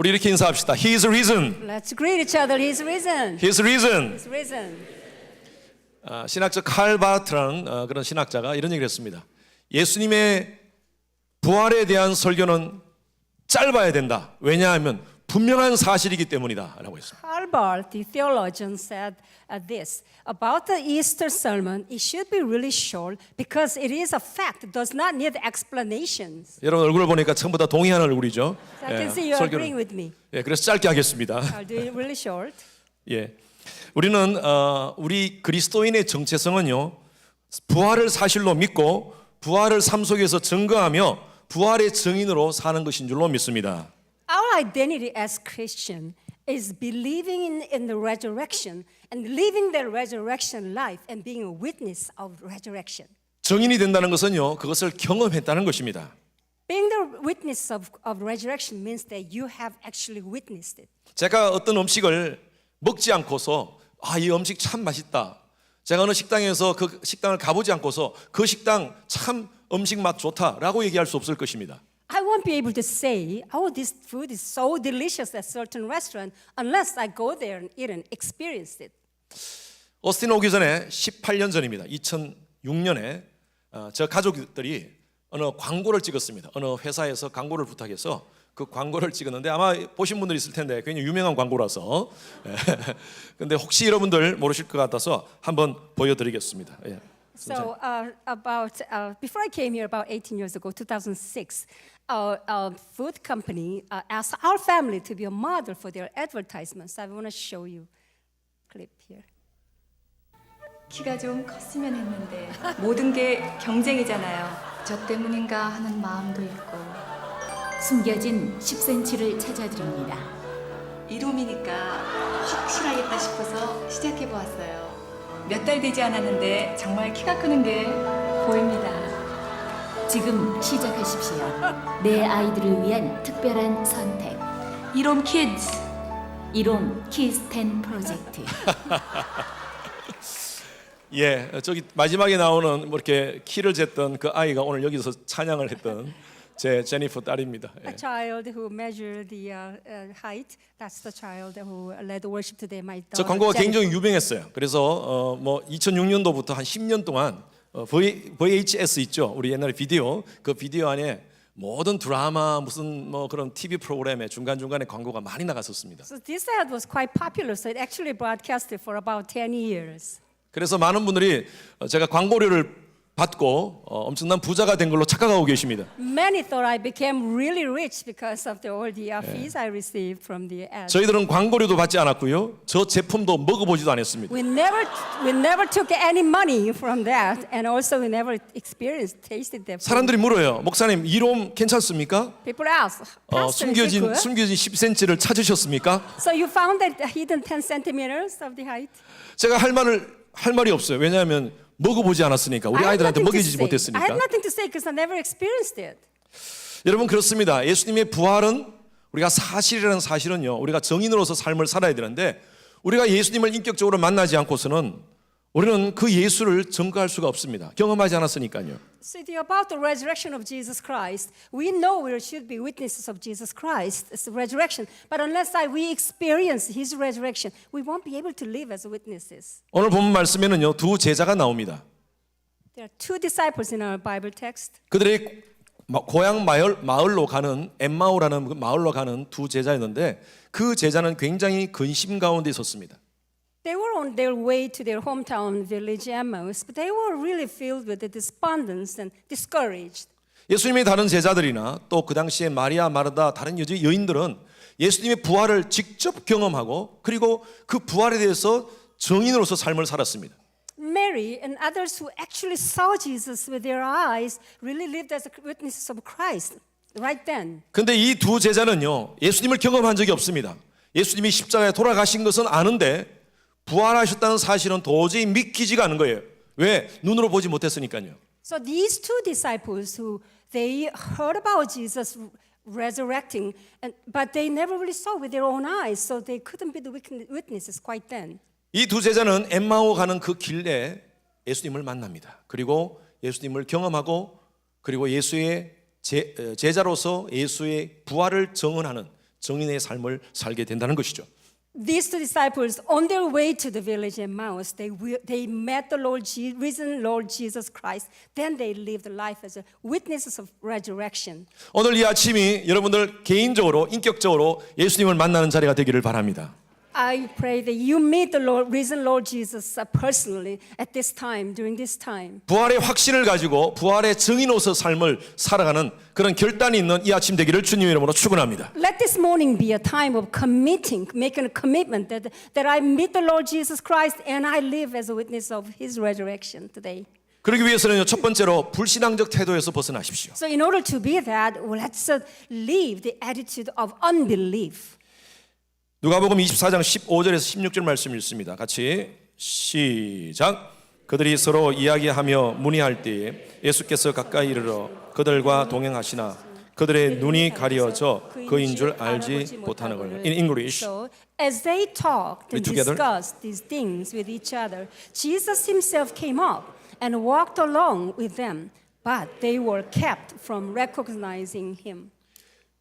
우리 이렇게 인사합시다. He is risen. Let's greet each other. He's risen. He is risen. He's risen. 신학자 칼 바트라는 그런 신학자가 이런 얘기를 했습니다. 예수님의 부활에 대한 설교는 짧아야 된다. 왜냐하면 분명한 사실이기 때문이다 라고 했습니다. Karl Barth, the theologian, said this about the Easter sermon. It should be really short because it is a fact. It does not need explanations. 여러분 얼굴을 보니까 전부 다 동의하는 얼굴이죠. So I can see you agreeing with me. 그래서 짧게 하겠습니다. I'll do it really short. 예, 우리는 우리 그리스도인의 정체성은요, 부활을 사실로 믿고 부활을 삶 속에서 증거하며 부활의 증인으로 사는 것인 줄로 믿습니다. Our identity as Christian is believing in the resurrection and living the resurrection life and being a witness of resurrection. 증인이 된다는 것은요, 그것을 경험했다는 것입니다. Being the witness of resurrection means that you have actually witnessed it. 제가 어떤 음식을 먹지 않고서 이 음식 참 맛있다. 제가 어느 식당에서 그 식당을 가보지 않고서 그 식당 참 음식 맛 좋다라고 얘기할 수 없을 것입니다. I won't be able to say, oh, this food is so delicious at certain restaurant unless I go there and eat and experience it. 오스틴 오기 전에 18년 전입니다. 2006년에 저 가족들이 어느 광고를 찍었습니다. 어느 회사에서 광고를 부탁해서 그 광고를 찍었는데 아마 보신 분들이 있을 텐데 굉장히 유명한 광고라서 근데 혹시 여러분들 모르실 것 같아서 한번 보여드리겠습니다. So before I came here about 18 years ago, 2006, a food company asked our family to be a model for their advertisements. I want to show you a clip here. 키가 좀 컸으면 했는데 모든 게 경쟁이잖아요. 저 때문인가 하는 마음도 있고. 숨겨진 10cm를 찾아드립니다. 이름이니까 확실하겠다 싶어서 시작해 보았어요. 몇 달 되지 않았는데 정말 키가 크는 게 보입니다. 지금 시작하십시오. 내 아이들을 위한 특별한 선택. 이롬 키즈. 이론 키스텐 프로젝트. 예, 저기 마지막에 나오는 뭐 이렇게 키를 쟀던 그 아이가 오늘 여기서 찬양을 했던 제 제니퍼 딸입니다. A child who measured the height. That's the child who led worship today. My 저 daughter. 광고가 Jennifer. 굉장히 유명했어요. 그래서 뭐 2006년도부터 한 10년 동안 VHS 있죠. 우리 옛날에 비디오. 그 비디오 안에 모든 드라마 무슨 뭐 그런 TV 프로그램에 중간중간에 광고가 많이 나갔었습니다. So this ad was quite popular. So it actually broadcasted for about 10 years. 그래서 많은 분들이 제가 광고료를 받고 엄청난 부자가 된 걸로 착각하고 계십니다. Many thought I became really rich because of all the fees I received from the ad. 저희들은 광고료도 받지 않았고요. 저 제품도 먹어보지도 않았습니다. We never took any money from that, and also we never experienced, tasted that. 사람들이 물어요. 목사님, 이롬 괜찮습니까? People ask, Pastor, is it good? 숨겨진 10cm를 찾으셨습니까? So you found that hidden 10 centimeters of the height? 제가 할 말이 없어요. 왜냐하면 먹어보지 않았으니까. 우리 아이들한테 먹이지 I 못했으니까. have nothing to say because I never experienced it. 여러분 그렇습니다. 예수님의 부활은 우리가 사실이라는 사실은요. 우리가 정인으로서 삶을 살아야 되는데 우리가 예수님을 인격적으로 만나지 않고서는 우리는 그 예수를 증거할 수가 없습니다. 경험하지 않았으니까요. So about the resurrection of Jesus Christ, we know we should be witnesses of Jesus Christ's resurrection. But unless we experience His resurrection, we won't be able to live as witnesses. 오늘 본문 말씀에는요. 두 제자가 나옵니다. There are two disciples in our Bible text. 그들의 고향 마을로 가는 엠마오라는 그 마을로 가는 두 제자였는데 그 제자는 굉장히 근심 가운데 있었습니다. They were on their way to their hometown village Emmaus, but they were really filled with despondence and discouraged. 예수님의 다른 제자들이나 또 그 당시에 마리아, 마르다 다른 여인들은 예수님의 부활을 직접 경험하고 그리고 그 부활에 대해서 증인으로서 삶을 살았습니다. Mary and others who actually saw Jesus with their eyes really lived as witnesses of Christ right then. 근데 이 두 제자는요, 예수님을 경험한 적이 없습니다. 예수님이 십자가에 돌아가신 것은 아는데 부활하셨다는 사실은 도저히 믿기지가 않은 거예요. 왜? 눈으로 보지 못했으니까요. So these two disciples who they heard about Jesus resurrecting, but they never really saw with their own eyes, so they couldn't be the witnesses quite then. 이 두 제자는 엠마오 가는 그 길에 예수님을 만납니다. 그리고 예수님을 경험하고 그리고 예수의 제자로서 예수의 부활을 증언하는 정인의 삶을 살게 된다는 것이죠. These two disciples, on their way to the village Emmaus, they met the risen Lord Jesus Christ. Then they lived life as a witnesses of resurrection. 오늘 이 아침이 여러분들 개인적으로 인격적으로 예수님을 만나는 자리가 되기를 바랍니다. I pray that you meet the risen Lord Jesus personally at this time, during this time. 부활의 확신을 가지고 부활의 증인으로서 삶을 살아가는 그런 결단이 있는 이 아침 되기를 주님의 이름으로 축원합니다. Let this morning be a time of committing, making a commitment that I meet the Lord Jesus Christ and I live as a witness of His resurrection today. 그러기 위해서는 첫 번째로 불신앙적 태도에서 벗어나십시오. So in order to be that, let's leave the attitude of unbelief. 누가복음 24장 15절에서 16절 말씀 읽습니다. 같이 시작. 그들이 서로 이야기하며 문의할 때에 예수께서 가까이 이르러 그들과 동행하시나 그들의 눈이 가려져 그인 줄 알지 못하는 걸. In English. So as they talked We and together? discussed these things with each other, Jesus himself came up and walked along with them, but they were kept from recognizing him.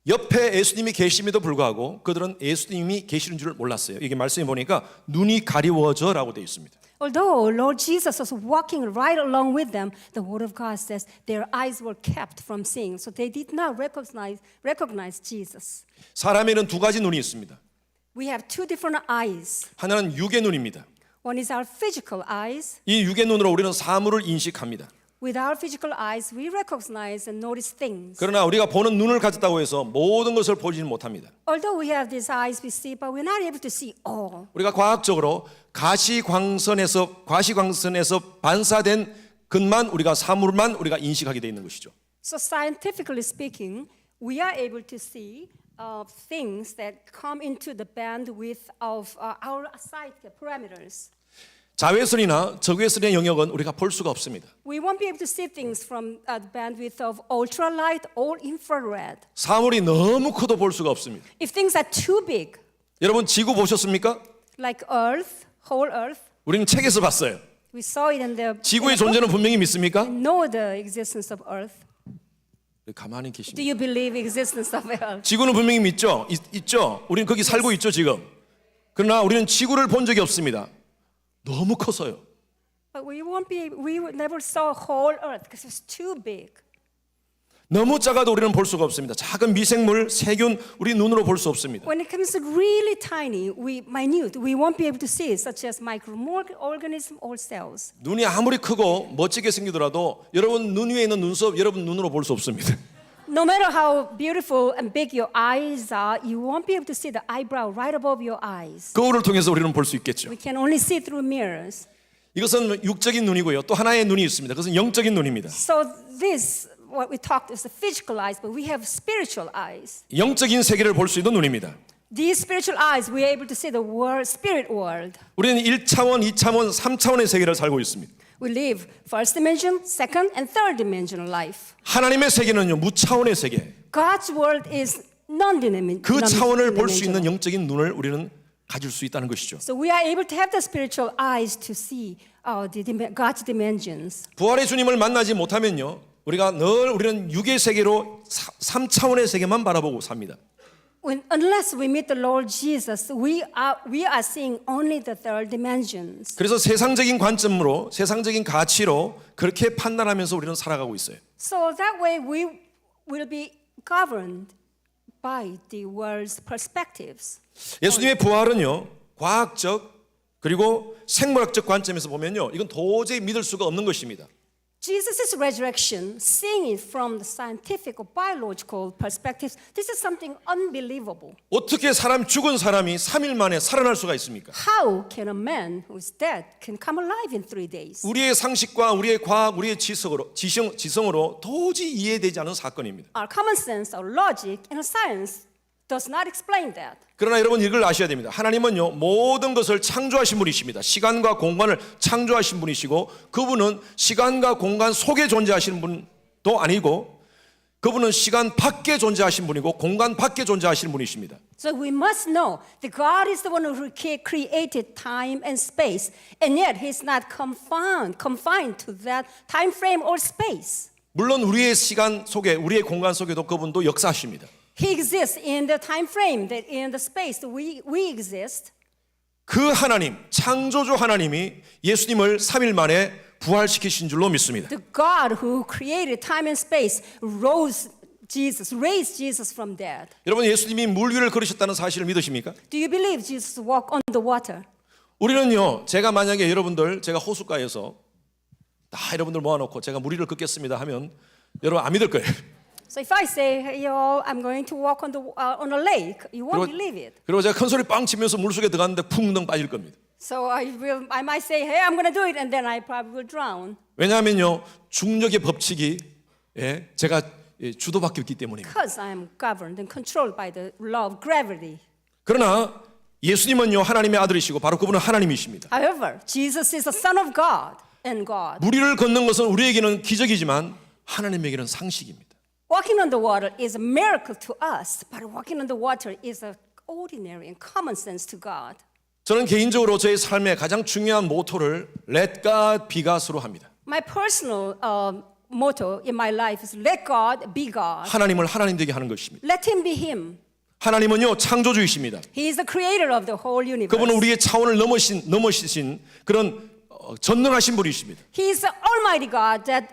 옆에 예수님이 계심에도 불구하고 그들은 예수님이 계시는 줄 몰랐어요. 이게 말씀해 보니까 눈이 가리워져라고 되어 있습니다. Although Lord Jesus was walking right along with them, the Word of God says their eyes were kept from seeing, so they did not recognize Jesus. 사람에는 두 가지 눈이 있습니다. We have two different eyes. 하나는 육의 눈입니다. One is our physical eyes. 이 육의 눈으로 우리는 사물을 인식합니다. With our physical eyes, we recognize and notice things. 그러나 우리가 보는 눈을 가졌다고 해서 모든 것을 보지는 못합니다. Although we have these eyes, we see, but we're not able to see all. 우리가 과학적으로 가시광선에서 반사된 것만 우리가 사물만 우리가 인식하게 돼 있는 것이죠. So scientifically speaking, we are able to see things that come into the bandwidth of our sight parameters. 자외선이나 적외선의 영역은 우리가 볼 수가 없습니다. We won't be able to see things from the bandwidth of ultralight or infrared. 사물이 너무 커도 볼 수가 없습니다. If things are too big, 여러분 지구 보셨습니까? like Earth, whole Earth, 우리는 책에서 봤어요. we saw it in the 지구의 존재는 분명히 믿습니까? know the existence of Earth. 가만히 Do 계십니다. you believe existence of Earth? 지구는 분명히 믿죠. 있죠. 우리는 거기 살고 있죠 지금. 그러나 우리는 지구를 본 적이 없습니다. 너무 커서요. But we never saw whole Earth because it's too big. 너무 작아도 우리는 볼 수가 없습니다. 작은 미생물, 세균 우리 눈으로 볼 수 없습니다. When it comes to really tiny, minute, we won't be able to see it, such as microorganisms or cells. 눈이 아무리 크고 멋지게 생기더라도 여러분 눈 위에 있는 눈썹 여러분 눈으로 볼 수 없습니다. No matter how beautiful and big your eyes are, you won't be able to see the eyebrow right above your eyes. 거울을 통해서 우리는 볼 수 있겠죠. We can only see through mirrors. 이것은 육적인 눈이고요. 또 하나의 눈이 있습니다. 그것은 영적인 눈입니다. So this, what we talked is the physical eyes, but we have spiritual eyes. 영적인 세계를 볼 수 있는 눈입니다. These spiritual eyes, we are able to see the world, spirit world. 우리는 1차원, 2차원, 3차원의 세계를 살고 있습니다. We live first dimension, second, and third dimensional life. 하나님의 세계는요 무차원의 세계. God's world is non-dimensional. 그 차원을 볼 수 있는 영적인 눈을 우리는 가질 수 있다는 것이죠. So we are able to have the spiritual eyes to see God's dimensions. 부활의 주님을 만나지 못하면요 우리가 늘 우리는 육의 세계로 3차원의 세계만 바라보고 삽니다. Unless we meet the Lord Jesus, we are seeing only the third dimensions. 그래서 세상적인 관점으로 세상적인 가치로 그렇게 판단하면서 우리는 살아가고 있어요. So that way we will be governed by the world's perspectives. 예수님의 부활은요 과학적 그리고 생물학적 관점에서 보면요 이건 도저히 믿을 수가 없는 것입니다. Jesus' resurrection, seeing it from the scientific or biological perspectives, this is something unbelievable. 어떻게 죽은 사람이 3일 만에 살아날 수가 있습니까? How can a man who is dead can come alive in 3 days? 우리의 상식과 우리의 과학, 우리의 지성으로 도저히 이해되지 않은 사건입니다. Our common sense, our logic, and our science does not explain that. 그러나 여러분 이걸 아셔야 됩니다. 하나님은요 모든 것을 창조하신 분이십니다. 시간과 공간을 창조하신 분이시고 그분은 시간과 공간 속에 존재하시는 분도 아니고 그분은 시간 밖에 존재하신 분이고 공간 밖에 존재하시는 분이십니다. So we must know that God is the one who created time and space, and yet He's not confined to that time frame or space. 물론 우리의 시간 속에 우리의 공간 속에도 그분도 역사하십니다. He exists in the time frame, that in the space that we exist. 그 하나님, 창조주 하나님이 예수님을 3일 만에 부활시키신 줄로 믿습니다. The God who created time and space raised Jesus from dead. 여러분, 예수님이 물 위를 걸으셨다는 사실을 믿으십니까? Do you believe Jesus walked on the water? 우리는요, 제가 만약에 여러분들, 제가 호숫가에서 다 여러분들 모아놓고 제가 물 위를 걷겠습니다 하면 여러분 안 믿을 거예요. So if I say, hey, I'm going to walk on a lake, you won't believe it. 그리고 제가 큰 소리 빵 치면서 물속에 들어갔는데 쿵덩 빠질 겁니다. So I might say, hey, I'm going to do it, and then I probably will drown. 왜냐하면요, 중력의 법칙이 제가 주도받기 있기 때문입니다. Because I am governed and controlled by the law of gravity. 그러나 예수님은요, 하나님의 아들이시고 바로 그분은 하나님이십니다. However, Jesus is the Son of God and God. 물 위를 걷는 것은 우리에게는 기적이지만 하나님에게는 상식입니다. Walking on the water is a miracle to us, but walking on the water is a ordinary and common sense to God. 저는 개인적으로 저의 삶의 가장 중요한 모토를 Let God be God으로 합니다. My personal motto in my life is let God be God. 하나님을 하나님 되게 하는 것입니다. Let Him be Him. 하나님은요, 창조주이십니다. He is the creator of the whole universe. 그분은 우리의 차원을 넘으신 그런 전능하신 분이십니다. He is the Almighty God that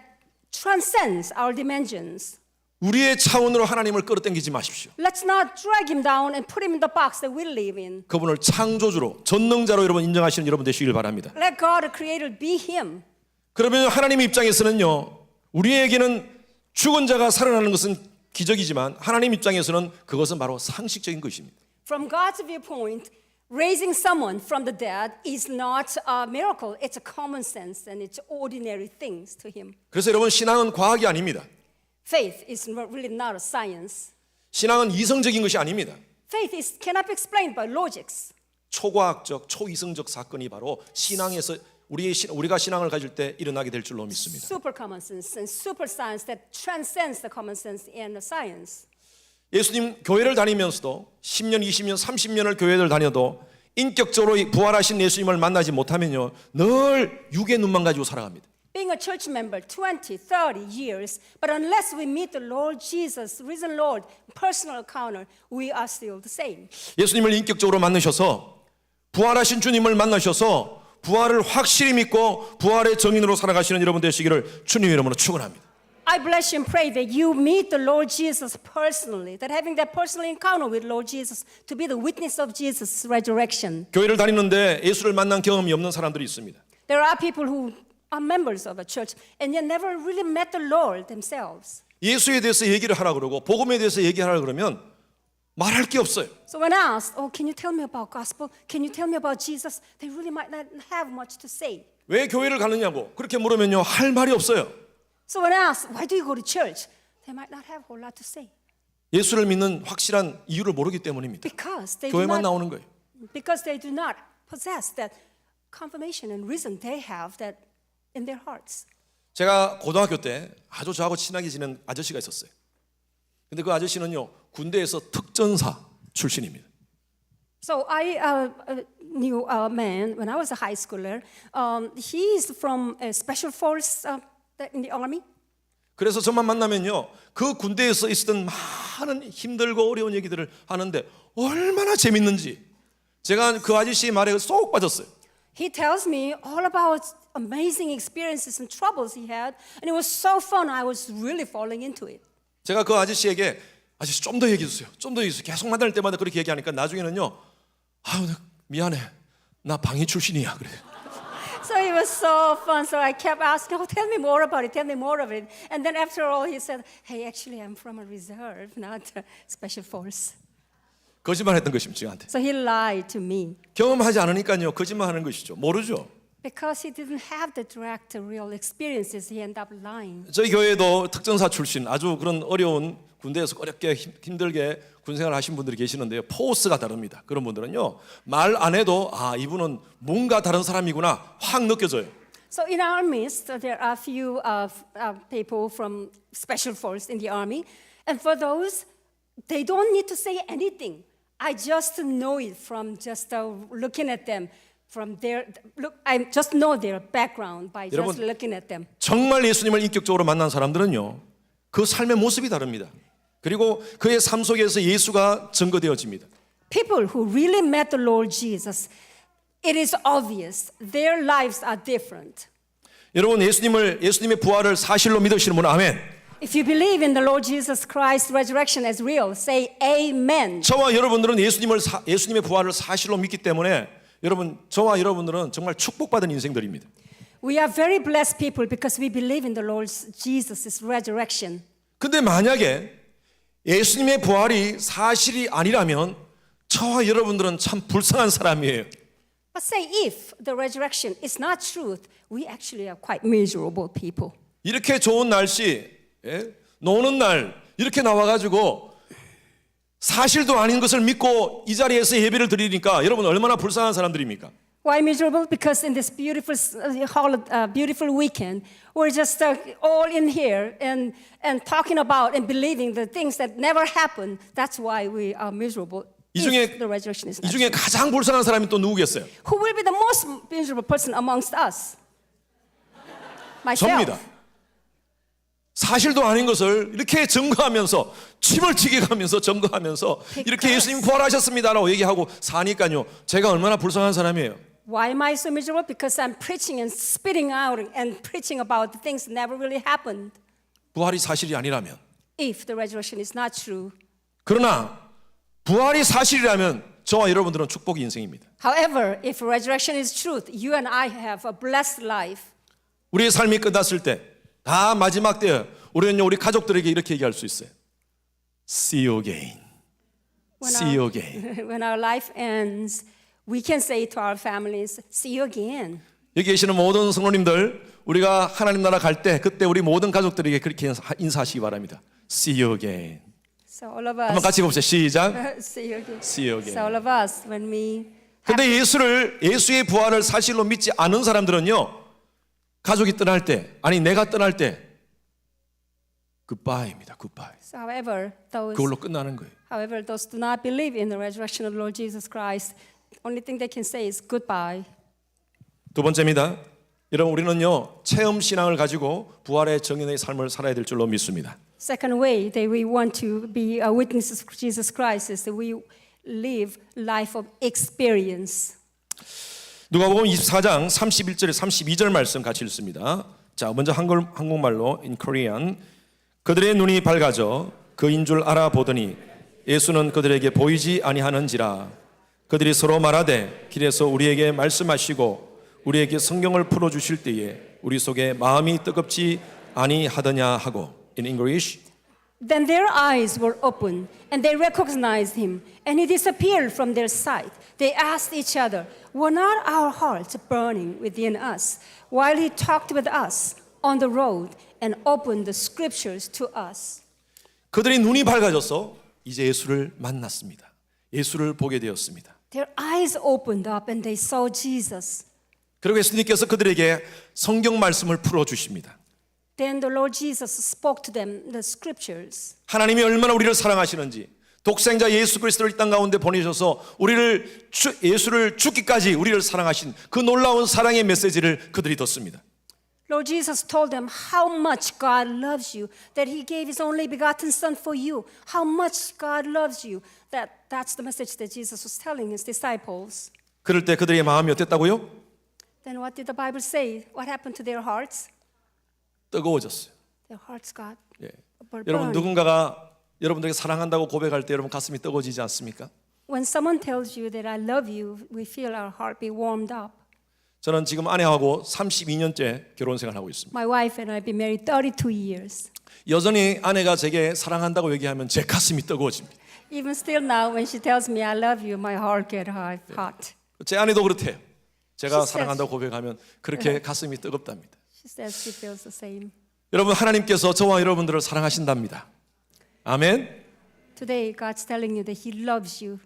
transcends our dimensions. 우리의 차원으로 하나님을 끌어당기지 마십시오. Let's not drag Him down and put Him in the box that we live in. 그분을 창조주로, 전능자로 여러분 인정하시는 여러분 되시길 바랍니다. Let God, the creator, be Him. 그러면 하나님의 입장에서는요, 우리에게는 죽은 자가 살아나는 것은 기적이지만 하나님 입장에서는 그것은 바로 상식적인 것입니다. From God's viewpoint, raising someone from the dead is not a miracle. It's a common sense and it's ordinary things to Him. 그래서 여러분, 신앙은 과학이 아닙니다. Faith is really not a science. 신앙은 이성적인 것이 아닙니다. Faith cannot be explained by logics. 초과학적, 초이성적 사건이 바로 신앙에서 우리가 신앙을 가질 때 일어나게 될 줄로 믿습니다. Super common sense and super science that transcends the common sense and the science. 예수님 교회를 다니면서도 10년, 20년, 30년을 교회를 다녀도 인격적으로 부활하신 예수님을 만나지 못하면요, 늘 육의 눈만 가지고 살아갑니다. Being a church member 20, 30 years, but unless we meet the Lord Jesus, risen Lord, personal encounter, we are still the same. 예수님을 인격적으로 만나셔서 부활하신 주님을 만나셔서 부활을 확실히 믿고 부활의 정인으로 살아가시는 여러분 되시기를 주님 이름으로 축원합니다. I bless you and pray that you meet the Lord Jesus personally, that having that personal encounter with Lord Jesus to be the witness of Jesus' resurrection. 교회를 다니는데 예수를 만난 경험이 없는 사람들이 있습니다. There are people who are members of a church and yet never really met the Lord themselves. 예수에 대해서 얘기를 하라 그러고 복음에 대해서 얘기하라 그러면 말할 게 없어요. So when asked, can you tell me about gospel? Can you tell me about Jesus? They really might not have much to say. 왜 교회를 가느냐고 그렇게 물으면요, 할 말이 없어요. So when asked, why do you go to church? They might not have a whole lot to say. 예수를 믿는 확실한 이유를 모르기 때문입니다. Because they 교회만 나오는 거예요. do not possess that confirmation and reason they have that in their hearts. 제가 고등학교 때 아주 저하고 친하게 지낸 아저씨가 있었어요. 근데 그 아저씨는요, 군대에서 특전사 출신입니다. So I knew a man when I was a high schooler. He is from a special force in the army. 그래서 저만 만나면요, 그 군대에서 있었던 많은 힘들고 어려운 얘기들을 하는데 얼마나 재밌는지 제가 그 아저씨의 말에 쏙 빠졌어요. He tells me all about amazing experiences and troubles he had, and it was so fun. I was really falling into it. 제가 그 아저씨에게 아저씨 좀 더 얘기해 주세요. 좀 더 얘기해 주세요. 계속 만날 때마다 그렇게 얘기하니까 나중에는요, 아유 미안해, 나 방위 출신이야 그래. So it was so fun. So I kept asking, tell me more about it. Tell me more of it. And then after all, he said, hey, actually, I'm from a reserve, not a special force. 거짓말했던 것입니다, 저한테. So he lied to me. 경험하지 않으니까요, 거짓말하는 것이죠. 모르죠. Because he didn't have the direct, real experiences, he ended up lying. 저희 교회도 특전사 출신 아주 그런 어려운 군대에서 어렵게 힘들게 군생활 하신 분들이 계시는데요, 포스가 다릅니다. 그런 분들은요, 말 안 해도 이분은 뭔가 다른 사람이구나 확 느껴져요. So in our midst, there are a few people from special force in the army, and for those, they don't need to say anything. I just know it from just looking at them. From their look, I just know their background by just looking at them. 정말 예수님을 인격적으로 만난 사람들은요, 그 삶의 모습이 다릅니다. 그리고 그의 삶 속에서 예수가 증거되어집니다. People who really met the Lord Jesus, it is obvious their lives are different. 여러분 예수님의 부활을 사실로 믿으시는 분은 아멘. If you believe in the Lord Jesus Christ's resurrection as real, say amen. 저와 여러분들은 예수님의 부활을 사실로 믿기 때문에 저와 여러분들은 정말 축복받은 인생들입니다. We are very blessed people because we believe in the Lord Jesus' resurrection. 근데 만약에 예수님의 부활이 사실이 아니라면 저와 여러분들은 참 불쌍한 사람이에요. But say if the resurrection is not truth, we actually are quite miserable people. 이렇게 좋은 날씨, 노는 날 이렇게 나와가지고 사실도 아닌 것을 믿고 이 자리에서 예배를 드리니까 여러분 얼마나 불쌍한 사람들입니까? Why miserable? Because in this beautiful weekend, we're just all in here and talking about and believing the things that never happened. That's why we are miserable. 이 If the resurrection is 이 not 중에 true. 가장 불쌍한 사람이 또 누구겠어요? Who will be the most miserable person amongst us? Myself. 접니다. 사실도 아닌 것을 이렇게 증거하면서 침을 튀게 가면서 증거하면서 이렇게 예수님 부활하셨습니다라고 얘기하고 사니까요. 제가 얼마나 불쌍한 사람이에요. Why am I so miserable? Because I'm preaching and spitting out and preaching about the things that never really happened. 부활이 사실이 아니라면. If the resurrection is not true. 그러나 부활이 사실이라면 저와 여러분들은 축복의 인생입니다. However, if resurrection is truth, you and I have a blessed life. 우리의 삶이 끝났을 때 다 마지막 때에 우리는 우리 가족들에게 이렇게 얘기할 수 있어요. See you again. See you again. When our life ends, we can say to our families, see you again. 여기 계시는 모든 성도님들 우리가 하나님 나라 갈 때 그때 우리 모든 가족들에게 그렇게 인사하시기 바랍니다. See you again. So all of 한번 us, 같이 봅시다. 시작. see you again. See you again. So all of us, when we 근데 예수의 부활을 사실로 믿지 않은 사람들은요. 가족이 떠날 때, 아니 내가 떠날 때 goodbye입니다. goodbye. So however, 그걸로 끝나는 거예요. those do not believe in the resurrection of the Lord Jesus Christ, only thing they can say is goodbye. 두 번째입니다. 여러분 우리는요. 체험 신앙을 가지고 부활의 정인의 삶을 살아야 될 줄로 믿습니다. Second way that we want to be witnesses of Jesus Christ is that we live life of experience. 누가복음 24장 31절에 32절 말씀 같이 읽습니다. 자, 먼저 한국말로 in Korean. 그들의 눈이 밝아져 그인 줄 알아보더니 예수는 그들에게 보이지 아니하는지라. 그들이 서로 말하되 길에서 우리에게 말씀하시고 우리에게 성경을 풀어 주실 때에 우리 속에 마음이 뜨겁지 아니하더냐 하고. In English. Then their eyes were opened, and they recognized him, and he disappeared from their sight. They asked each other, were not our hearts burning within us while he talked with us on the road and opened the scriptures to us? 그들의 눈이 밝아져서 이제 예수를 만났습니다. 예수를 보게 되었습니다. Their eyes opened up and they saw Jesus. 그리고 예수님께서 그들에게 성경 말씀을 풀어 주십니다. Then the Lord Jesus spoke to them the scriptures. 하나님이 얼마나 우리를 사랑하시는지 독생자 예수 그리스도를 이 땅 가운데 보내셔서 예수를 죽기까지 우리를 사랑하신 그 놀라운 사랑의 메시지를 그들이 듣습니다. Lord Jesus told them how much God loves you, that he gave his only begotten son for you. How much God loves you. That's the message that Jesus was telling his disciples. 그럴 때 그들의 마음이 어땠다고요? Then what did the Bible say? What happened to their hearts? 뜨거워졌어요. Their hearts got 예. were 여러분 burning. 누군가가 여러분들에게 사랑한다고 고백할 때 여러분 가슴이 뜨거워지지 않습니까? When someone tells you that I love you, we feel our heart be warmed up. 저는 지금 아내하고 32년째 결혼 생활하고 있습니다. My wife and I have been married 32 years. 여전히 아내가 제게 사랑한다고 얘기하면 제 가슴이 뜨거워집니다. Even still now, when she tells me I love you, my heart gets hot. 제 아내도 그렇대요. 제가 She says- 사랑한다고 고백하면 그렇게 가슴이 뜨겁답니다. She says she feels the same. 여러분 하나님께서 저와 여러분들을 사랑하신답니다. 아멘. Today, God's telling you that He loves you.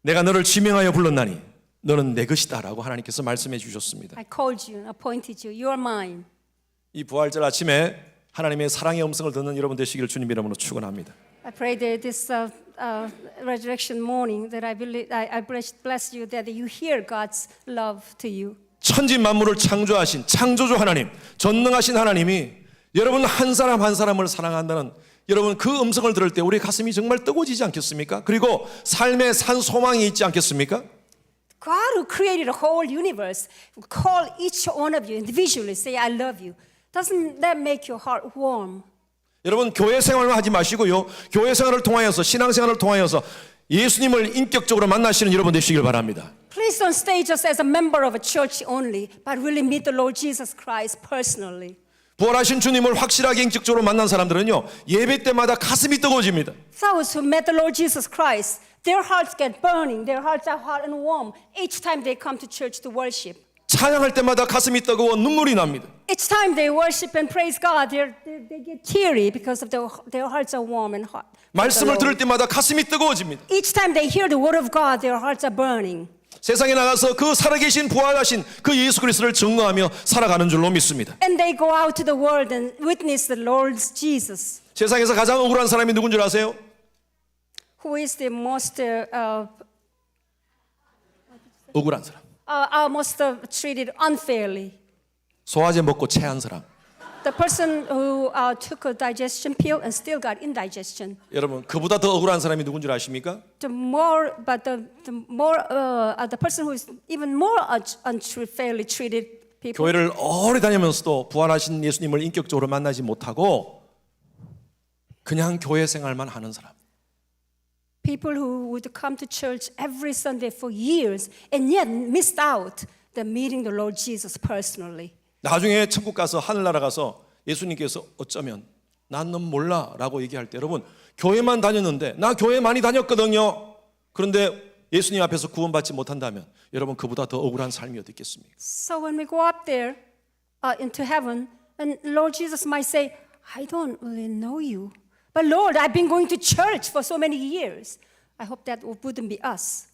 내가 너를 지명하여 불렀나니 너는 내 것이다라고 하나님께서 말씀해 주셨습니다. I called you and appointed you. You are mine. 이 부활절 아침에 하나님의 사랑의 음성을 듣는 여러분 되시기를 주님 이름으로 축원합니다. I pray that this resurrection morning that I bless you that you hear God's love to you. 천지 만물을 창조하신 창조주 하나님, 전능하신 하나님이 여러분 한 사람 한 사람을 사랑한다는 여러분 그 음성을 들을 때 우리 가슴이 정말 뜨거워지지 않겠습니까? 그리고 삶에 산 소망이 있지 않겠습니까? God who created a whole universe will call each one of you individually, say, I love you. Doesn't that make your heart warm? 여러분 교회 생활만 하지 마시고요. 교회 생활을 통하여서 신앙생활을 통하여서 예수님을 인격적으로 만나시는 여러분 되시길 바랍니다. Please don't stay just as a member of a church only, but really meet the Lord Jesus Christ personally. 부활하신 주님을 확실하게 인격적으로 만난 사람들은요. 예배 때마다 가슴이 뜨거워집니다. Those who met the Lord Jesus Christ, their hearts get burning, their hearts are hot and warm each time they come to church to worship. 찬양할 때마다 가슴이 뜨거워 눈물이 납니다. Each time they worship and praise God, they get teary because of their hearts are warm and hot. 말씀을 들을 때마다 가슴이 뜨거워집니다. Each time they hear the word of God, their hearts are burning. 세상에 나가서 그 살아계신 부활하신 그 예수 그리스도를 증거하며 살아가는 줄로 믿습니다. And they go out to the world and witness the Lord Jesus, 세상에서 가장 억울한 사람이 누군 줄 아세요? who is the most 억울한 사람. most treated unfairly. 소화제 먹고 체한 사람. The person who took a digestion pill and still got indigestion. 여러분 그보다 더 억울한 사람이 누군 줄 아십니까? The person who is even more unfairly treated people. 교회를 오래 다니면서도 부활하신 예수님을 인격적으로 만나지 못하고 그냥 교회 생활만 하는 사람. People who would come to church every Sunday for years and yet missed out the meeting the Lord Jesus personally. 나중에 천국 가서 하늘나라 가서 예수님께서 어쩌면 난 넌 몰라 라고 얘기할 때 여러분 교회만 다녔는데 나 교회 많이 다녔거든요. 그런데 예수님 앞에서 구원받지 못한다면 여러분 그보다 더 억울한 삶이 어디 있겠습니까? So when we go up there into heaven, and Lord Jesus might say, I don't really know you. But Lord, I've been going to church for so many years. I hope that wouldn't be us.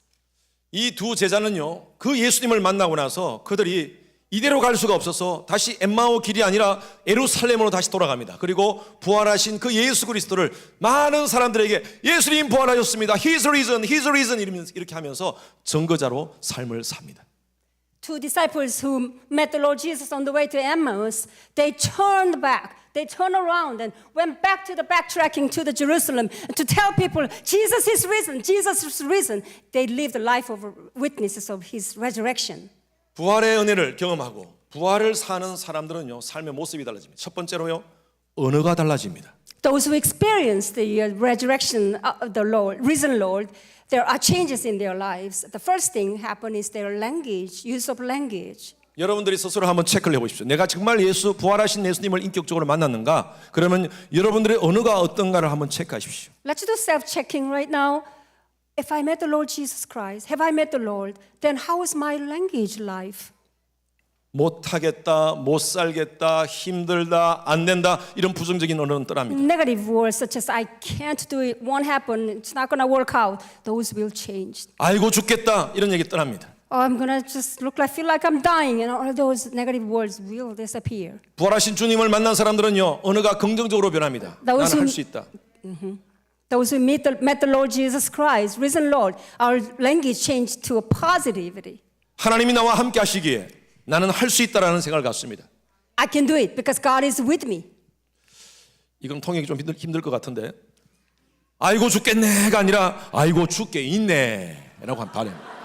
이 두 제자는요 그 예수님을 만나고 나서 그들이 이대로 갈 수가 없어서 다시 엠마오 길이 아니라 예루살렘으로 다시 돌아갑니다. 그리고 부활하신 그 예수 그리스도를 많은 사람들에게 예수님 부활하셨습니다. He's risen, He's risen 이렇게 하면서 증거자로 삶을 삽니다. Two disciples who met the Lord Jesus on the way to Emmaus, they turned back. They turned around and went back to the backtracking to the Jerusalem to tell people, Jesus is risen, Jesus is risen. They lived a life of witnesses of His resurrection. 부활의 은혜를 경험하고 부활을 사는 사람들은요 삶의 모습이 달라집니다. 첫 번째로요 언어가 달라집니다. Those who experience the resurrection of the Lord, risen Lord, there are changes in their lives. The first thing happen is their language, use of language. 여러분들이 스스로 한번 체크를 해보십시오. 내가 정말 부활하신 예수님을 인격적으로 만났는가? 그러면 여러분들의 언어가 어떤가를 한번 체크하십시오. Let's do self-checking right now. If I met the Lord Jesus Christ, have I met the Lord? Then how is my language life? 못하겠다, 못 살겠다, 힘들다, 안 된다 이런 부정적인 언어는 떠납니다. Negative words such as I can't do it, won't happen, it's not going to work out, those will change. 아이고 죽겠다 이런 얘기 떠납니다. Oh, I'm going to just feel like I'm dying, and all those negative words will disappear. 부활하신 주님을 만난 사람들은요 언어가 긍정적으로 변합니다. 나는 할 수 있다. Those who met the Lord Jesus Christ, risen Lord, our language changed to a positivity. 하나님이 나와 함께 하시기에 나는 할 수 있다라는 생각을 갖습니다. I can do it because God is with me. 이건 통역이 좀 힘들 것 같은데 아이고 죽겠네가 아니라 아이고 죽게 있네라고 하면 다릅니다.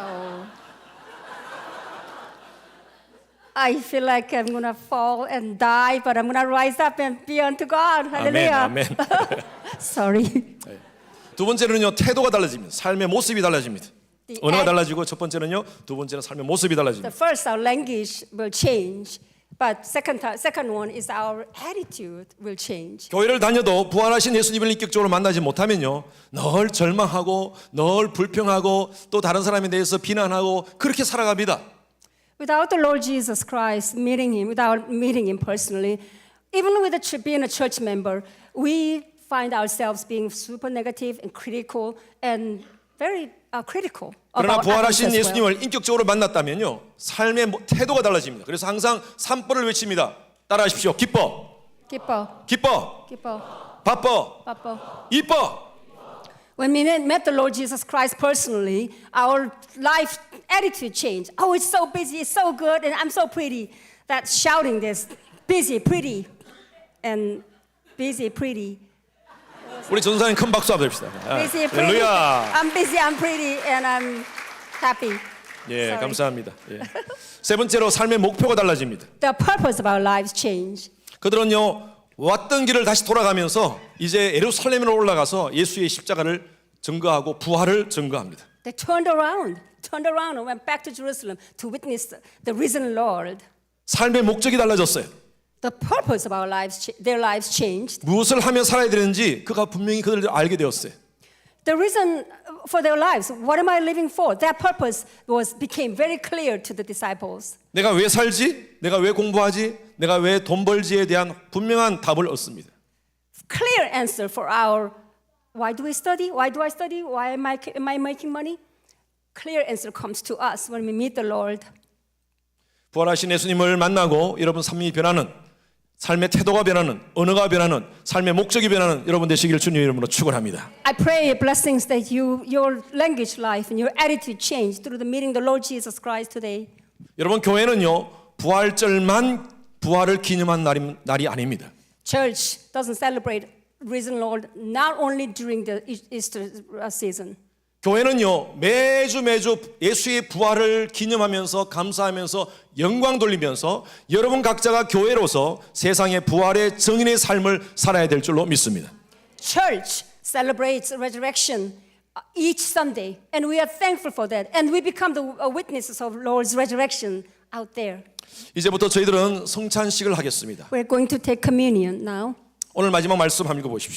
I feel like I'm going to fall and die, but I'm going to rise up and be unto God. Hallelujah. 아멘. Sorry. 두 번째는요 태도가 달라집니다. 삶의 모습이 달라집니다. The 언어가 act- 달라지고 첫 번째는요 두 번째는 삶의 모습이 달라집니다. The first, our language will change, but second one is our attitude will change. 교회를 다녀도 부활하신 예수님을 인격적으로 만나지 못하면요 늘 절망하고 늘 불평하고 또 다른 사람에 대해서 비난하고 그렇게 살아갑니다. Without the Lord Jesus Christ meeting Him, without meeting Him personally, even with being a church member, we find ourselves being super negative and critical and very critical 그러나 about others 부활하신 as well. 예수님을 인격적으로 만났다면요 삶의 태도가 달라집니다. 그래서 항상 산벌을 외칩니다. 따라하십시오. 기뻐, 기뻐, 기뻐, 기뻐, 바빠, 바빠. 이뻐. When we met the Lord Jesus Christ personally, our life attitude changed. Oh, it's so busy, it's so good, and I'm so pretty. That shouting this, busy, pretty, and busy, pretty. 우리 전사님 큰 박수 한번 줍시다. Busy, pretty. 할렐루야. I'm busy, I'm pretty, and I'm happy. 예, Sorry. 감사합니다. 예. 세 번째로 삶의 목표가 달라집니다. The purpose of our lives change. 그들은요 왔던 길을 다시 돌아가면서 이제 예루살렘으로 올라가서 예수의 십자가를 증거하고 부활을 증거합니다. They turned around and went back to Jerusalem to witness the risen Lord. 삶의 목적이 달라졌어요. The purpose of our lives, their lives changed. 무엇을 하며 살아야 되는지 그가 분명히 그들 알게 되었어요. The reason for their lives, what am I living for? That purpose became very clear to the disciples. 내가 왜 살지? 내가 왜 공부하지? 내가 왜 돈 벌지에 대한 분명한 답을 얻습니다. Clear answer for our why do we study? Why do I study? Why am I making money? Clear answer comes to us when we meet the Lord. 부활하신 예수님을 만나고 여러분 삶이 변하는 삶의 태도가 변하는 언어가 변하는 삶의 목적이 변하는 여러분 되시기를 주님 이름으로 축원합니다. I pray blessings that your language life and your attitude change through the meeting the Lord Jesus Christ today. 여러분 교회는요 부활절만 부활을 기념한 날이 아닙니다. Church doesn't celebrate risen Lord not only during the Easter season. 교회는요 매주 예수의 부활을 기념하면서 감사하면서 영광 돌리면서 여러분 각자가 교회로서 세상의 부활의 증인의 삶을 살아야 될 줄로 믿습니다. Church celebrates resurrection each Sunday, and we are thankful for that. And we become the witnesses of Lord's resurrection out there. 이제부터 저희들은 성찬식을 하겠습니다. We're going to take communion now. 오늘 마지막 말씀 한번 읽어보십시오.